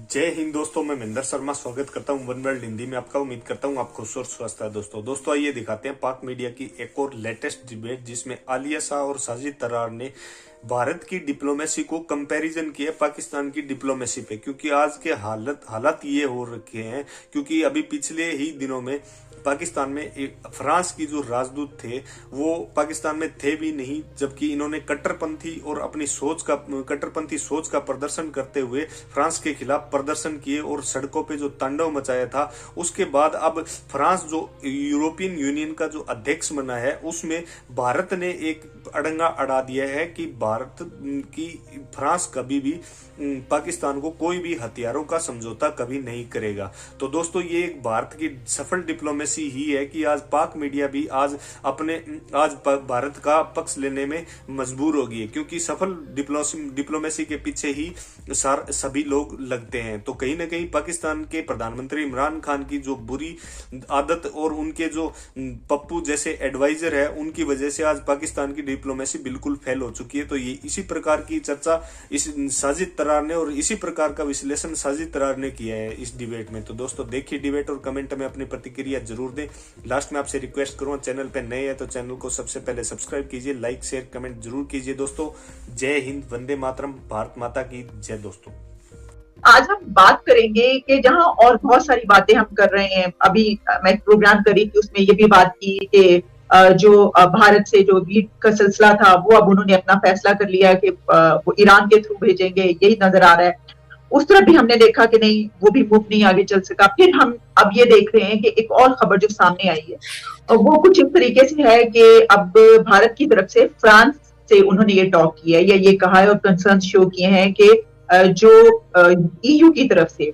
जय हिंद दोस्तों, मैं महेंद्र शर्मा स्वागत करता हूं वन वर्ल्ड हिंदी में आपका। उम्मीद करता हूं आप खुश और स्वस्थ है। दोस्तों आइए दिखाते हैं पाक मीडिया की एक और लेटेस्ट डिबेट, जिसमें आलिया शाह और साजिद तरार ने भारत की डिप्लोमेसी को कंपैरिजन किया पाकिस्तान की डिप्लोमेसी पे। क्योंकि आज के हालात ये हो रखे हैं, क्योंकि अभी पिछले ही दिनों में पाकिस्तान में एक फ्रांस की जो राजदूत थे वो पाकिस्तान में थे भी नहीं, जबकि इन्होंने कट्टरपंथी और अपनी कट्टरपंथी सोच का प्रदर्शन करते हुए फ्रांस के खिलाफ प्रदर्शन किए और सड़कों पे जो तांडव मचाया था। उसके बाद अब फ्रांस जो यूरोपियन यूनियन का जो अध्यक्ष बना है, उसमें भारत ने एक अड़ंगा अड़ा दिया है कि भारत की फ्रांस कभी भी पाकिस्तान को कोई भी हथियारों का समझौता कभी नहीं करेगा। तो दोस्तों, ये एक भारत की सफल डिप्लोमेसी ही है कि आज पाक मीडिया भी आज भारत का पक्ष लेने में मजबूर हो गई है, क्योंकि सफल डिप्लोमेसी के पीछे ही सभी लोग लगते हैं। तो कहीं ना कहीं पाकिस्तान के प्रधानमंत्री इमरान खान की जो बुरी आदत और उनके जो पप्पू जैसे एडवाइजर है, उनकी वजह से आज पाकिस्तान की डिप्लोमेसी बिल्कुल फेल हो चुकी है। तो ये इसी प्रकार की चर्चा इस साजिद तरार ने और इसी प्रकार का विश्लेषण साजिद तरार ने किया है इस डिबेट में। तो दोस्तों देखिए डिबेट और कमेंट में अपनी प्रतिक्रिया जरूर दें। लास्ट में आपसे रिक्वेस्ट करूंगा, चैनल पे नए हैं तो चैनल को सबसे पहले सब्सक्राइब कीजिए, लाइक शेयर कमेंट जरूर कीजिए। दोस्तों जय हिंद, वंदे मातरम, भारत माता की जय। दोस्तों आज हम बात करेंगे कि जहां और बहुत सारी बातें हम कर रहे हैं। अभी मैं प्रोग्राम करी थी, उसमें ये भी बात की कि जो भारत से जो वीट का सिलसिला था वो अब उन्होंने अपना फैसला कर लिया कि वो ईरान के थ्रू भेजेंगे, यही नजर आ रहा है। उस तरफ भी हमने देखा कि नहीं, वो भी मूव नहीं आगे चल सका। फिर हम अब ये देख रहे हैं कि एक और खबर जो सामने आई है और वो कुछ इस तरीके से है कि अब भारत की तरफ से फ्रांस से उन्होंने ये टॉक किया है या ये कहा है और कंसर्न शो किए हैं कि जो ईयू की तरफ से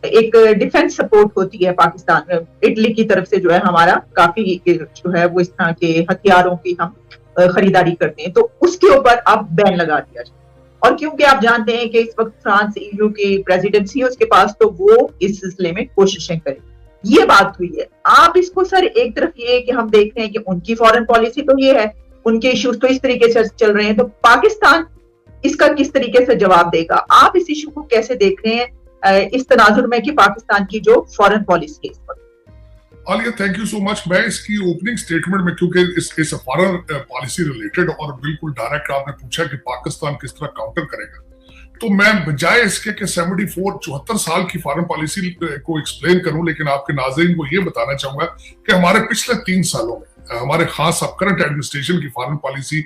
एक डिफेंस सपोर्ट होती है पाकिस्तान, इटली की तरफ से जो है हमारा काफी जो है वो इस तरह के हथियारों की हम खरीदारी करते हैं, तो उसके ऊपर अब बैन लगा दिया जाए। और क्योंकि आप जानते हैं कि इस वक्त फ्रांस ईयू की प्रेसिडेंसी है उसके पास, तो वो इस सिलसिले में कोशिशें करें। ये बात हुई है। आप इसको सर एक तरफ ये कि हम देख रहे हैं कि उनकी फॉरेन पॉलिसी तो ये है, उनके इश्यूज तो इस तरीके से चल रहे हैं, तो पाकिस्तान इसका किस तरीके से जवाब देगा? आप इस इशू को कैसे देख रहे हैं इस तनाजुर में कि पाकिस्तान की जो फॉरेन पॉलिसी है इस पर? Alia, thank you so much. मैं इसकी ओपनिंग स्टेटमेंट में, क्योंकि इस फॉरेन पॉलिसी रिलेटेड और बिल्कुल डायरेक्ट आपने पूछा कि पाकिस्तान किस तरह काउंटर करेगा, तो मैं बजाय इसके कि 74 साल की फॉरेन पॉलिसी को एक्सप्लेन करूं, लेकिन आपके नाज़रीन को ये बताना चाहूंगा कि हमारे पिछले 3 सालों में हमारे खास अब करंट एडमिनिस्ट्रेशन की फॉरेन पॉलिसी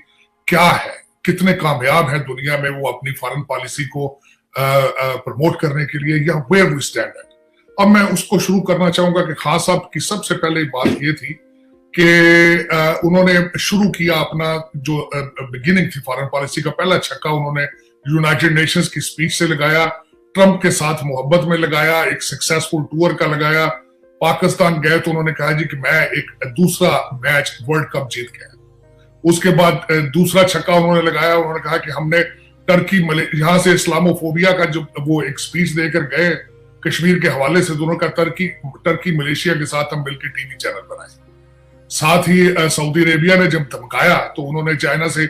क्या है, कितने कामयाब है दुनिया में वो अपनी फॉरेन पॉलिसी को प्रमोट करने के लिए, या वेयर वी स्टैंड है। अब मैं उसको शुरू करना चाहूंगा कि खान साहब की सबसे पहले बात ये थी कि उन्होंने शुरू किया अपना जो बिगिनिंग थी फॉरेन पॉलिसी का, पहला छक्का उन्होंने यूनाइटेड नेशंस की स्पीच से लगाया, ट्रंप के साथ मोहब्बत में लगाया, एक सक्सेसफुल टूर का लगाया। पाकिस्तान गए तो उन्होंने कहा जी कि मैं एक दूसरा मैच वर्ल्ड कप जीत गया। उसके बाद दूसरा छक्का उन्होंने लगाया, उन्होंने कहा कि हमने टर्की यहां से इस्लामोफोबिया का जो वो एक स्पीच देकर गए कश्मीर के हवाले से, दोनों का टर्की मलेशिया के साथ हम मिलकर टीवी चैनल बनाए। साथ ही सऊदी अरेबिया ने जब धमकाया तो उन्होंने चाइना से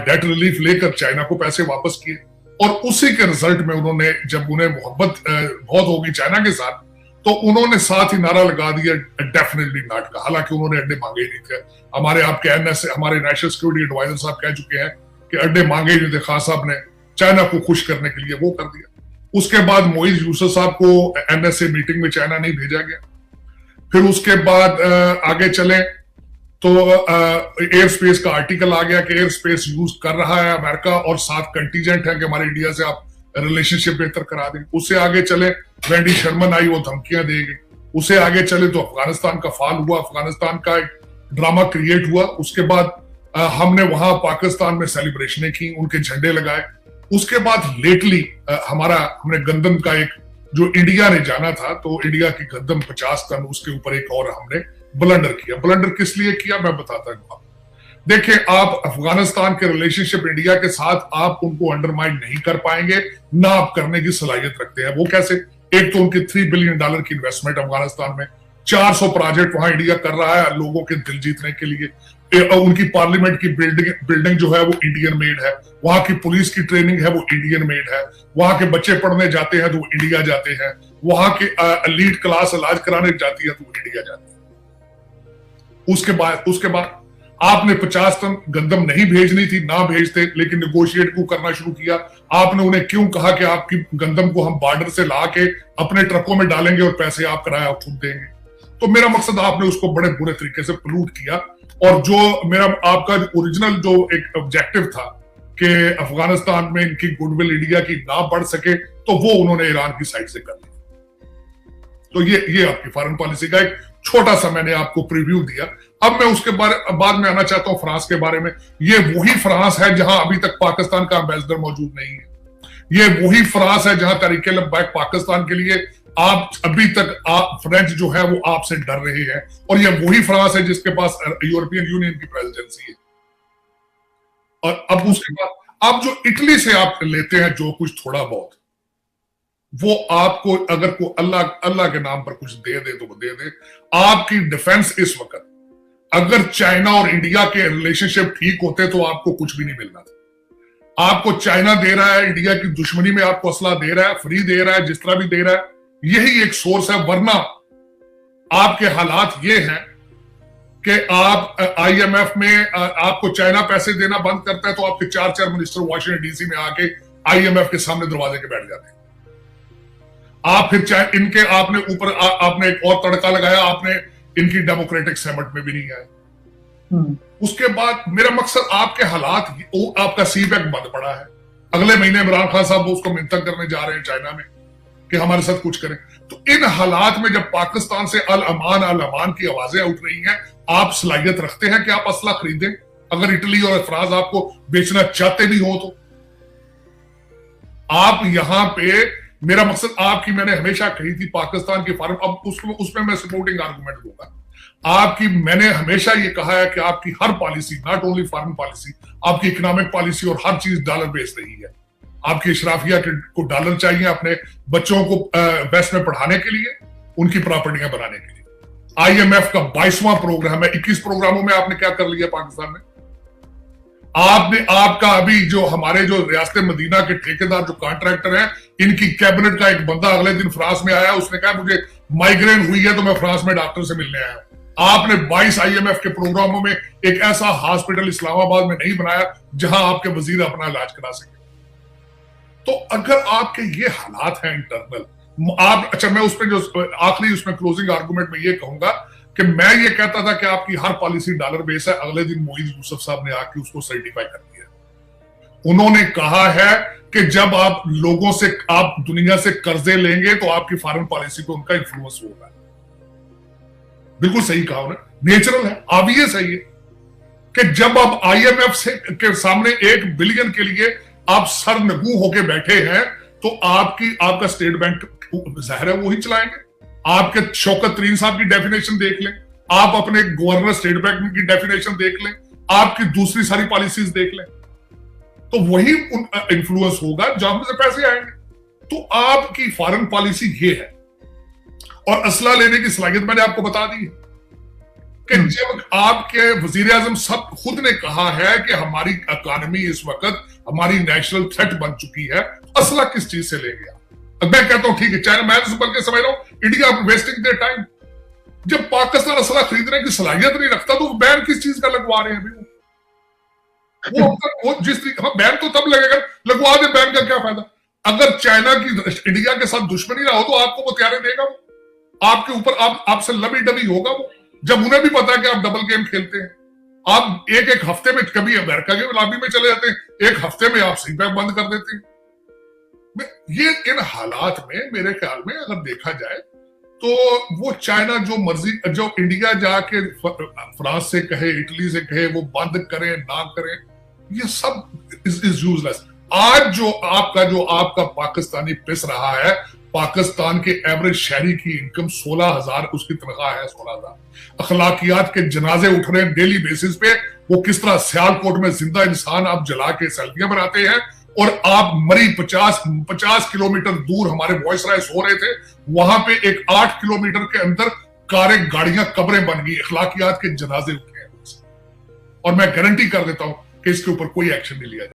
डेट रिलीफ लेकर चाइना को पैसे वापस किए, और उसी के रिजल्ट में उन्होंने, जब उन्हें मोहब्बत बहुत होगी चाइना के साथ, तो उन्होंने साथ ही नारा लगा दिया डेफिनेटली नॉट का। हालांकि उन्होंने अड्डे मांगे ही नहीं थे। हमारे आपके एनएसए, हमारे नेशनल सिक्योरिटी एडवाइजर साहब कह चुके हैं कि अड्डे मांगे ही नहीं थे। खान साहब ने चाइना को खुश करने के लिए वो कर दिया। उसके बाद मोइज यूसुफ साहब को एनएसए मीटिंग में चाइना नहीं भेजा गया। फिर उसके बाद आगे चले तो एयर स्पेस का आर्टिकल आ गया कि एयर स्पेस यूज कर रहा है अमेरिका, और 7 कंटीजेंट है कि हमारे इंडिया से आप रिलेशनशिप बेहतर करा दें। उससे आगे चले वेंडी शर्मन आई, वो धमकियां देगी। उससे आगे चले तो अफगानिस्तान का फाल हुआ, अफगानिस्तान का एक ड्रामा क्रिएट हुआ। उसके बाद हमने वहां पाकिस्तान में सेलिब्रेशनें की, उनके झंडे लगाए। उसके बाद लेटली हमने गंदम का एक, जो इंडिया ने जाना था, तो इंडिया की गंदम 50 टन, उसके ऊपर एक और हमने ब्लंडर किया। ब्लंडर किस लिए किया मैं बताता हूं। देखिए, आप अफगानिस्तान के रिलेशनशिप इंडिया के साथ आप उनको अंडरमाइन नहीं कर पाएंगे, ना आप करने की सलाहियत रखते हैं। वो कैसे? एक तो उनकी $3 बिलियन की इन्वेस्टमेंट अफगानिस्तान में, 400 प्रोजेक्ट वहां इंडिया कर रहा है लोगों के दिल जीतने के लिए। उनकी पार्लियामेंट की बिल्डिंग जो है वो इंडियन मेड है, वहां की पुलिस की ट्रेनिंग है वो इंडियन मेड है, वहां के बच्चे पढ़ने जाते हैं तो वो इंडिया जाते हैं, वहां के एलीट क्लास इलाज कराने जाती है तो वो इंडिया जाती है। उसके बाद आपने 50 टन गंदम नहीं भेजनी थी, ना भेजते, लेकिन निगोशिएट क्यों करना शुरू किया? आपने उन्हें क्यों कहा कि आपकी गंदम को हम बॉर्डर से ला के अपने ट्रकों में डालेंगे और पैसे आप किराया खुद देंगे? तो मेरा मकसद, आपने उसको बड़े बुरे तरीके से पोल्यूट किया। और जो मेरा आपका ओरिजिनल जो एक ऑब्जेक्टिव था कि अफगानिस्तान में इनकी गुडविल इंडिया की ना बढ़ सके, तो वो उन्होंने ईरान की साइड से कर दिया। तो ये आपकी फॉरेन पॉलिसी का एक छोटा सा मैंने आपको प्रीव्यू दिया। अब मैं उसके बाद में आना चाहता हूं फ्रांस के बारे में। ये वही फ्रांस है जहां अभी तक पाकिस्तान का एम्बेसडर मौजूद नहीं है। ये वही फ्रांस है जहां तरीके लब्बैक पाकिस्तान के लिए आप अभी तक फ्रेंच जो है वो आपसे डर रहे हैं। और ये वही फ्रांस है जिसके पास यूरोपियन यूनियन की प्रेसिडेंसी है। और अब उसके बाद आप जो इटली से आप लेते हैं जो कुछ थोड़ा बहुत, वो आपको अगर को अल्लाह के नाम पर कुछ दे दे तो वो दे दे। आपकी डिफेंस इस वक्त, अगर चाइना और इंडिया के रिलेशनशिप ठीक होते तो आपको कुछ भी नहीं मिलना था। आपको चाइना दे रहा है, इंडिया की दुश्मनी में आपको असला दे रहा है, फ्री दे रहा है, जिस तरह भी दे रहा है, यही एक सोर्स है। वरना आपके हालात ये हैं कि आप IMF में आपको चाइना पैसे देना बंद करता है तो आपके 4 मिनिस्टर वॉशिंगटन DC में आके IMF के सामने दरवाजे के बैठ जाते हैं। आप फिर इनके आपने ऊपर आपने एक और तड़का लगाया, आपने इनकी डेमोक्रेटिक समिट में भी नहीं आए। उसके बाद मेरा मकसद, आपके हालात, आपका सीबैक बंद पड़ा है। अगले महीने इमरान खान साहब उसको मिन्नत करने जा रहे हैं चाइना में कि हमारे साथ कुछ करें। तो इन हालात में जब पाकिस्तान से अल अमान की आवाजें उठ रही हैं, आप सलाहियत रखते हैं कि आप असला खरीदें? अगर इटली और फ्रांस आपको बेचना चाहते भी हो तो आप यहां पे, मेरा मकसद आपकी, मैंने हमेशा कही थी पाकिस्तान की फॉरेन, अब उसमें मैं सपोर्टिंग आर्गुमेंट दूंगा आपकी। मैंने हमेशा ये कहा है कि आपकी हर policy, not only foreign policy, आपकी इकोनॉमिक पॉलिसी और हर चीज डॉलर बेस्ड रही है। आपकी इशराफिया को डॉलर चाहिए अपने बच्चों को वेस्ट में पढ़ाने के लिए, उनकी प्रॉपर्टियां बनाने के लिए। IMF का 22वां प्रोग्राम है, 21 प्रोग्रामों में आपने क्या कर लिया पाकिस्तान में? आपका अभी जो हमारे जो रियासत मदीना के ठेकेदार जो कॉन्ट्रैक्टर हैं, इनकी कैबिनेट का एक बंदा अगले दिन फ्रांस में आया, उसने कहा मुझे माइग्रेन हुई है तो मैं फ्रांस में डॉक्टर से मिलने आया। आपने 22 IMF के प्रोग्रामों में एक ऐसा हॉस्पिटल इस्लामाबाद में नहीं बनाया जहां आपके वजीर अपना इलाज करा सके। तो अगर आपके ये हालात हैं इंटरनल, अच्छा मैं उसमें जो आखिरी उसमें क्लोजिंग आर्गुमेंट में ये कहूंगा कि मैं ये कहता था कि आपकी हर पॉलिसी डॉलर बेस है। अगले दिन मोईज यूसुफ साहब ने आके उसको सर्टिफाई कर दिया। उन्होंने कहा है कि जब आप लोगों से, आप दुनिया से कर्जे लेंगे तो आपकी फॉरेन पॉलिसी पे उनका इन्फ्लुएंस होगा। बिल्कुल सही कहा उन्होंने, नेचुरल है, ऑब्वियस है ये कि जब आप IMF से के सामने 1 बिलियन के लिए आप सरनगू होके बैठे हैं तो आपका स्टेट बैंक जाहिर है वही चलाएंगे। आपके शौकत तरीन साहब की डेफिनेशन देख लें, आप अपने गवर्नर स्टेट बैंक की डेफिनेशन देख लें, आपकी दूसरी सारी पॉलिसीज देख लें, तो वही इन्फ्लुएंस होगा जहां से पैसे आएंगे। तो आपकी फॉरेन पॉलिसी ये है। और असला लेने की सलाहियत मैंने आपको बता दी है कि जब आपके वजीर आजम सब खुद ने कहा है कि हमारी इकोनॉमी इस वक्त हमारी नेशनल थ्रेट बन चुकी है, असला किस चीज से लेंगे आप? मैं कहता हूं ठीक है, चाइना, मैं तो बल्कि समझ रहा हूं इंडिया वेस्टिंग देयर टाइम। जब पाकिस्तान असला खरीदने की सलाहियत नहीं रखता तो बैन किस चीज का लगवा रहे हैं अभी? वो जिस बैन तो तब लगेगा, लगवा दे, बैन का क्या फायदा? अगर चाइना की इंडिया के साथ दुश्मनी ना हो तो आपको वो तैयारी देगा, वो आपके ऊपर आपसे लबी डबी होगा वो, जब उन्हें भी पता है कि आप डबल गेम खेलते हैं। आप एक हफ्ते में कभी अमेरिका के लॉबी में चले जाते हैं, एक हफ्ते में आप सीबैक बंद कर देते हैं। ये इन हालात में मेरे ख्याल में अगर देखा जाए तो वो चाइना जो मर्जी, जो इंडिया जाके फ्रांस से कहे, इटली से कहे वो बंद करें ना करें, ये सब इज यूजलेस। आज जो आपका पाकिस्तानी पिस रहा है, पाकिस्तान के एवरेज शहरी की इनकम 16,000, उसकी तनख्वाह है 16,000। अखलाकियात के जनाजे उठ रहे हैं डेली बेसिस पे। वो किस तरह सियालकोट में जिंदा इंसान आप जला के सेल्फियां बनाते हैं, और आप मरी 50 किलोमीटर दूर हमारे वॉइस राइस हो रहे थे, वहां पे एक 8 किलोमीटर के अंदर कारें, गाड़ियां, कब्रें बन गई, अखलाकियात के जनाजे उठे हैं। और मैं गारंटी कर देता हूं कि इसके ऊपर कोई एक्शन नहीं लिया जाएगा।